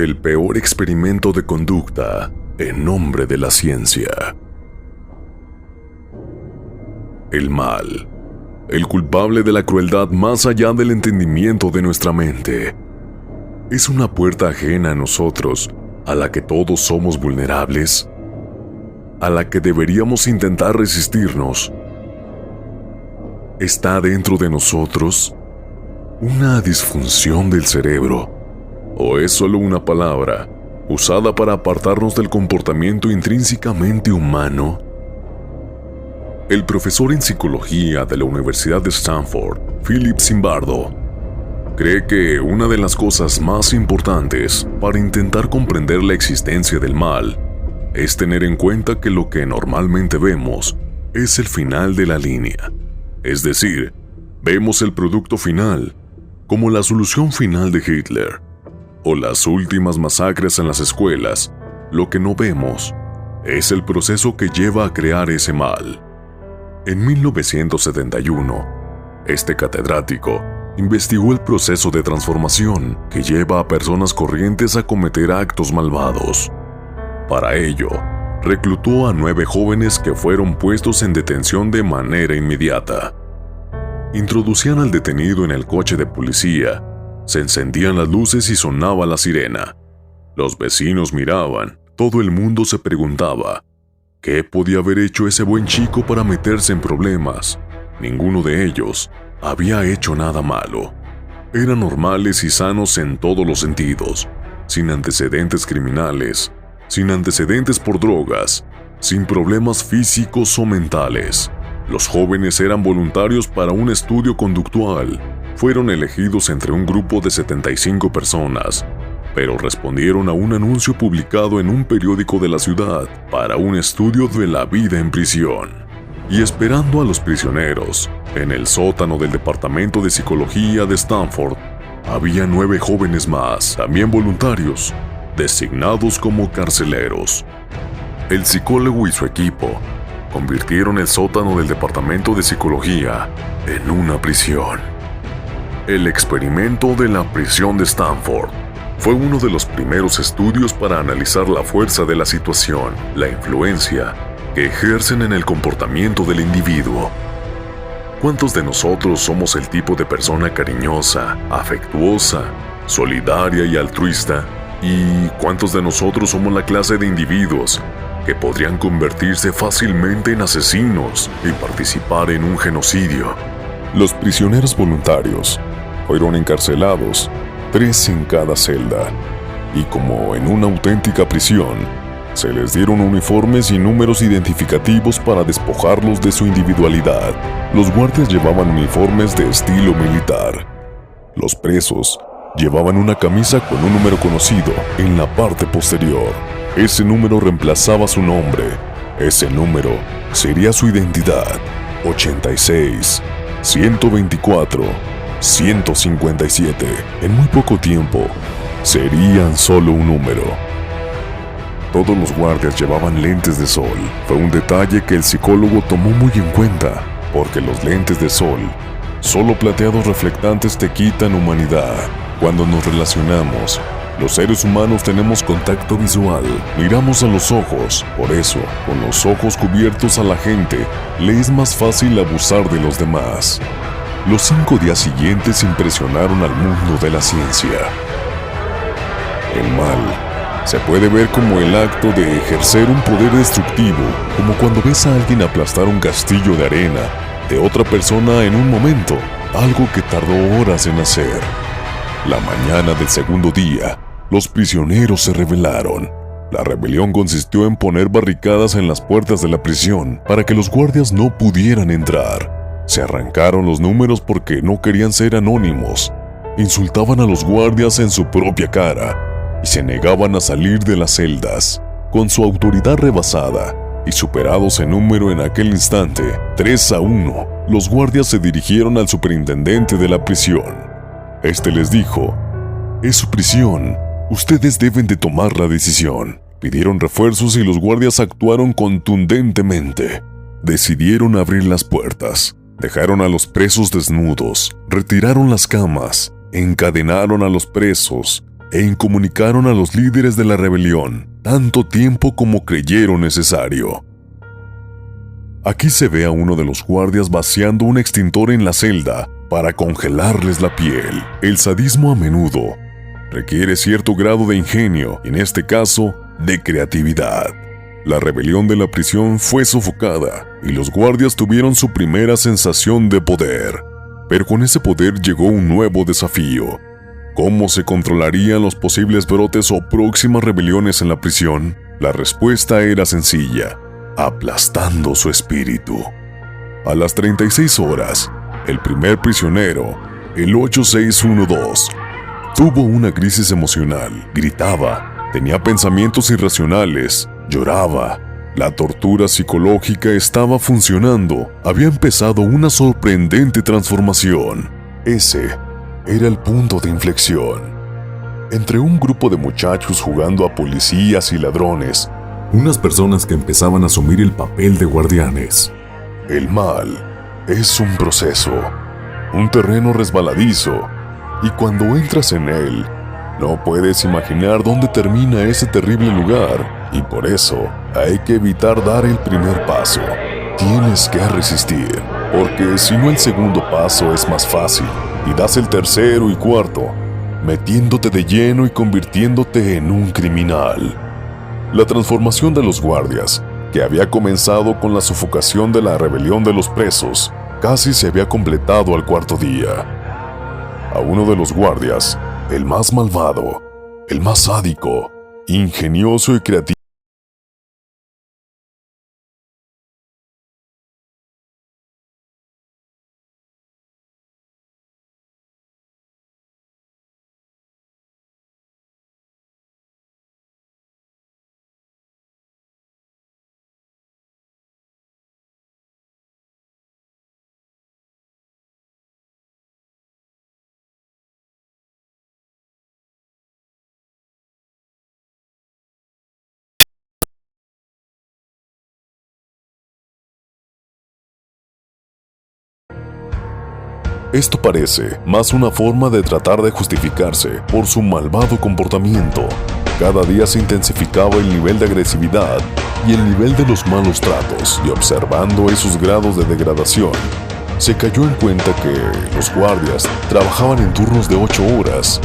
el peor experimento de conducta en nombre de la ciencia. El mal, el culpable de la crueldad más allá del entendimiento de nuestra mente, es una puerta ajena a nosotros, a la que todos somos vulnerables, a la que deberíamos intentar resistirnos. ¿Está dentro de nosotros una disfunción del cerebro? ¿O es solo una palabra usada para apartarnos del comportamiento intrínsecamente humano? El profesor en psicología de la Universidad de Stanford, Philip Zimbardo, cree que una de las cosas más importantes para intentar comprender la existencia del mal es tener en cuenta que lo que normalmente vemos es el final de la línea. Es decir, vemos el producto final, como la solución final de Hitler, o las últimas masacres en las escuelas. Lo que no vemos es el proceso que lleva a crear ese mal. En 1971, este catedrático investigó el proceso de transformación que lleva a personas corrientes a cometer actos malvados. Para ello, reclutó a 9 jóvenes que fueron puestos en detención de manera inmediata. Introducían al detenido en el coche de policía, se encendían las luces y sonaba la sirena. Los vecinos miraban, todo el mundo se preguntaba, ¿qué podía haber hecho ese buen chico para meterse en problemas? Ninguno de ellos había hecho nada malo. Eran normales y sanos en todos los sentidos, sin antecedentes criminales, sin antecedentes por drogas, sin problemas físicos o mentales. Los jóvenes eran voluntarios para un estudio conductual. Fueron elegidos entre un grupo de 75 personas, pero respondieron a un anuncio publicado en un periódico de la ciudad para un estudio de la vida en prisión. Y esperando a los prisioneros, en el sótano del Departamento de Psicología de Stanford, había 9 jóvenes más, también voluntarios, designados como carceleros. El psicólogo y su equipo convirtieron el sótano del Departamento de Psicología en una prisión. El experimento de la prisión de Stanford fue uno de los primeros estudios para analizar la fuerza de la situación, la influencia que ejercen en el comportamiento del individuo. ¿Cuántos de nosotros somos el tipo de persona cariñosa, afectuosa, solidaria y altruista? ¿Y cuántos de nosotros somos la clase de individuos que podrían convertirse fácilmente en asesinos y participar en un genocidio? Los prisioneros voluntarios fueron encarcelados, 3 en cada celda, y como en una auténtica prisión, se les dieron uniformes y números identificativos para despojarlos de su individualidad. Los guardias llevaban uniformes de estilo militar. Los presos llevaban una camisa con un número conocido en la parte posterior. Ese número reemplazaba su nombre. Ese número sería su identidad. 86, 124, 157. En muy poco tiempo, serían solo un número. Todos los guardias llevaban lentes de sol. Fue un detalle que el psicólogo tomó muy en cuenta, porque los lentes de sol, solo plateados reflectantes, te quitan humanidad. Cuando nos relacionamos, los seres humanos tenemos contacto visual, miramos a los ojos. Por eso, con los ojos cubiertos a la gente, le es más fácil abusar de los demás. Los 5 días siguientes impresionaron al mundo de la ciencia. El mal se puede ver como el acto de ejercer un poder destructivo, como cuando ves a alguien aplastar un castillo de arena de otra persona en un momento, algo que tardó horas en hacer. La mañana del segundo día, los prisioneros se rebelaron. La rebelión consistió en poner barricadas en las puertas de la prisión para que los guardias no pudieran entrar. Se arrancaron los números porque no querían ser anónimos. Insultaban a los guardias en su propia cara y se negaban a salir de las celdas. Con su autoridad rebasada y superados en número en aquel instante, 3-1, los guardias se dirigieron al superintendente de la prisión. Este les dijo: «Es su prisión, ustedes deben de tomar la decisión». Pidieron refuerzos y los guardias actuaron contundentemente. Decidieron abrir las puertas, dejaron a los presos desnudos, retiraron las camas, encadenaron a los presos, e incomunicaron a los líderes de la rebelión tanto tiempo como creyeron necesario. Aquí se ve a uno de los guardias vaciando un extintor en la celda para congelarles la piel. El sadismo a menudo requiere cierto grado de ingenio, y en este caso, de creatividad. La rebelión de la prisión fue sofocada y los guardias tuvieron su primera sensación de poder. Pero con ese poder llegó un nuevo desafío. ¿Cómo se controlarían los posibles brotes o próximas rebeliones en la prisión? La respuesta era sencilla: aplastando su espíritu. A las 36 horas, el primer prisionero, el 8612, tuvo una crisis emocional. Gritaba, tenía pensamientos irracionales, lloraba. La tortura psicológica estaba funcionando. Había empezado una sorprendente transformación. Ese era el punto de inflexión. Entre un grupo de muchachos jugando a policías y ladrones, unas personas que empezaban a asumir el papel de guardianes. El mal es un proceso, un terreno resbaladizo, y cuando entras en él, no puedes imaginar dónde termina ese terrible lugar, y por eso hay que evitar dar el primer paso. Tienes que resistir, porque si no el segundo paso es más fácil, y das el tercero y cuarto, metiéndote de lleno y convirtiéndote en un criminal. La transformación de los guardias, que había comenzado con la sofocación de la rebelión de los presos, casi se había completado al cuarto día. A uno de los guardias, el más malvado, el más sádico, ingenioso y creativo, esto parece más una forma de tratar de justificarse por su malvado comportamiento. Cada día se intensificaba el nivel de agresividad y el nivel de los malos tratos, y observando esos grados de degradación, se cayó en cuenta que los guardias trabajaban en turnos de 8 horas,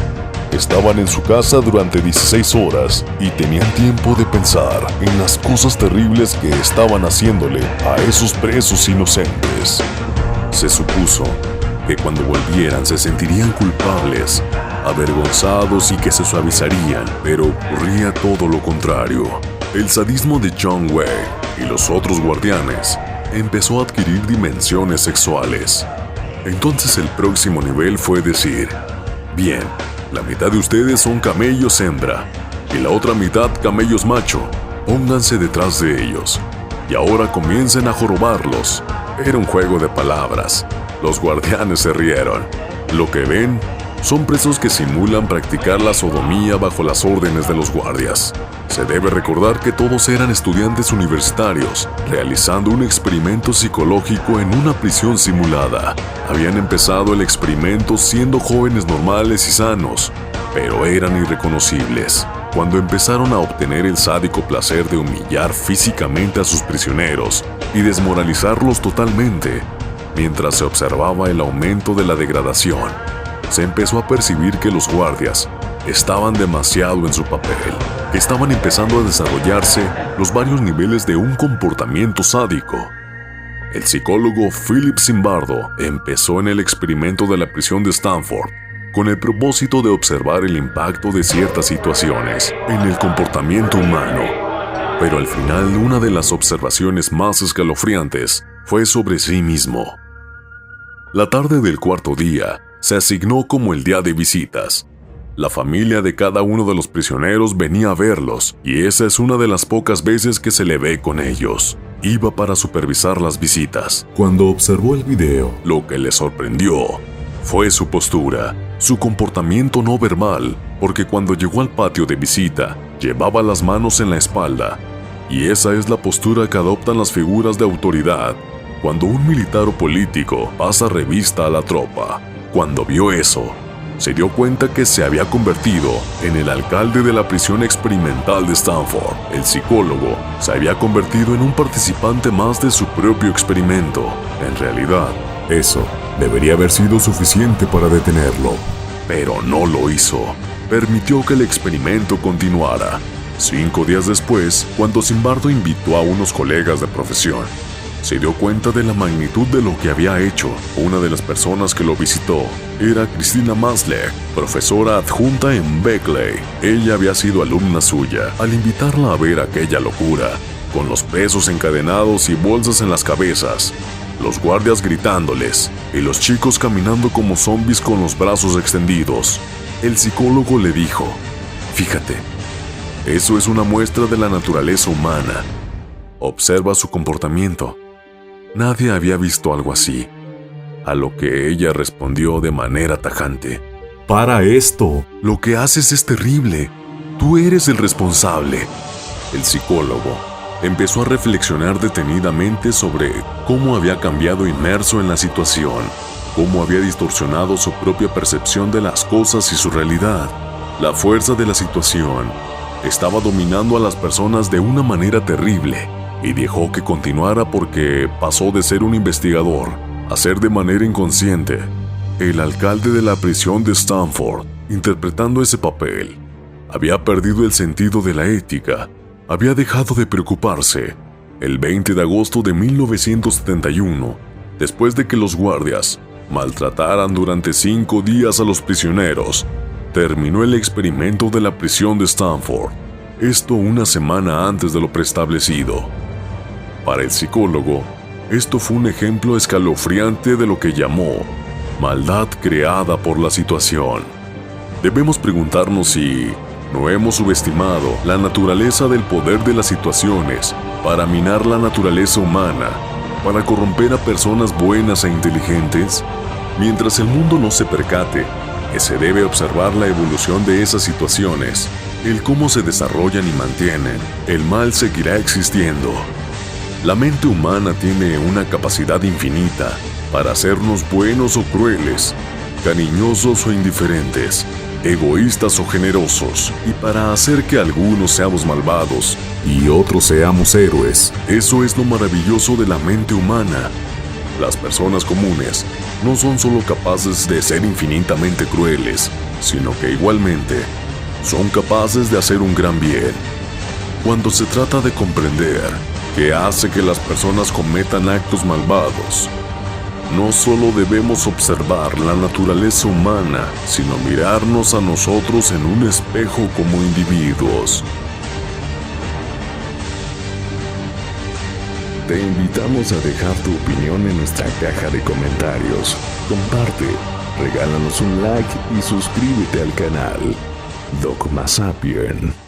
estaban en su casa durante 16 horas y tenían tiempo de pensar en las cosas terribles que estaban haciéndole a esos presos inocentes. Se supuso que cuando volvieran se sentirían culpables, avergonzados y que se suavizarían, pero ocurría todo lo contrario. El sadismo de John Wayne y los otros guardianes empezó a adquirir dimensiones sexuales. Entonces el próximo nivel fue decir: bien, la mitad de ustedes son camellos hembra y la otra mitad camellos macho, pónganse detrás de ellos y ahora comiencen a jorobarlos. Era un juego de palabras. Los guardianes se rieron. Lo que ven son presos que simulan practicar la sodomía bajo las órdenes de los guardias. Se debe recordar que todos eran estudiantes universitarios, realizando un experimento psicológico en una prisión simulada. Habían empezado el experimento siendo jóvenes normales y sanos, pero eran irreconocibles. Cuando empezaron a obtener el sádico placer de humillar físicamente a sus prisioneros y desmoralizarlos totalmente, mientras se observaba el aumento de la degradación, se empezó a percibir que los guardias estaban demasiado en su papel, que estaban empezando a desarrollarse los varios niveles de un comportamiento sádico. El psicólogo Philip Zimbardo empezó en el experimento de la prisión de Stanford con el propósito de observar el impacto de ciertas situaciones en el comportamiento humano. Pero al final, una de las observaciones más escalofriantes fue sobre sí mismo. La tarde del cuarto día se asignó como el día de visitas. La familia de cada uno de los prisioneros venía a verlos, y esa es una de las pocas veces que se le ve con ellos. Iba para supervisar las visitas. Cuando observó el video, lo que le sorprendió fue su postura, su comportamiento no verbal, porque cuando llegó al patio de visita, llevaba las manos en la espalda, y esa es la postura que adoptan las figuras de autoridad cuando un militar o político pasa revista a la tropa. Cuando vio eso, se dio cuenta que se había convertido en el alcalde de la prisión experimental de Stanford. El psicólogo se había convertido en un participante más de su propio experimento. En realidad, eso debería haber sido suficiente para detenerlo, pero no lo hizo. Permitió que el experimento continuara. 5 días después, cuando Zimbardo invitó a unos colegas de profesión, se dio cuenta de la magnitud de lo que había hecho. Una de las personas que lo visitó era Christina Maslach, profesora adjunta en Berkeley. Ella había sido alumna suya. Al invitarla a ver aquella locura, con los pesos encadenados y bolsas en las cabezas, los guardias gritándoles y los chicos caminando como zombies con los brazos extendidos, el psicólogo le dijo: «Fíjate, eso es una muestra de la naturaleza humana. Observa su comportamiento». Nadie había visto algo así, a lo que ella respondió de manera tajante: «Para esto, lo que haces es terrible. Tú eres el responsable». El psicólogo empezó a reflexionar detenidamente sobre cómo había cambiado inmerso en la situación, cómo había distorsionado su propia percepción de las cosas y su realidad. La fuerza de la situación estaba dominando a las personas de una manera terrible, y dejó que continuara porque pasó de ser un investigador a ser de manera inconsciente el alcalde de la prisión de Stanford. Interpretando ese papel, había perdido el sentido de la ética, había dejado de preocuparse. El 20 de agosto de 1971, después de que los guardias maltrataran durante 5 días a los prisioneros, terminó el experimento de la prisión de Stanford. Esto una semana antes de lo preestablecido. Para el psicólogo, esto fue un ejemplo escalofriante de lo que llamó maldad creada por la situación. Debemos preguntarnos si no hemos subestimado la naturaleza del poder de las situaciones para minar la naturaleza humana, para corromper a personas buenas e inteligentes. Mientras el mundo no se percate que se debe observar la evolución de esas situaciones, el cómo se desarrollan y mantienen, el mal seguirá existiendo. La mente humana tiene una capacidad infinita para hacernos buenos o crueles, cariñosos o indiferentes, egoístas o generosos, y para hacer que algunos seamos malvados y otros seamos héroes. Eso es lo maravilloso de la mente humana. Las personas comunes no son solo capaces de ser infinitamente crueles, sino que igualmente son capaces de hacer un gran bien. Cuando se trata de comprender qué hace que las personas cometan actos malvados, no solo debemos observar la naturaleza humana, sino mirarnos a nosotros en un espejo como individuos. Te invitamos a dejar tu opinión en nuestra caja de comentarios. Comparte, regálanos un like y suscríbete al canal Dogma Sapien.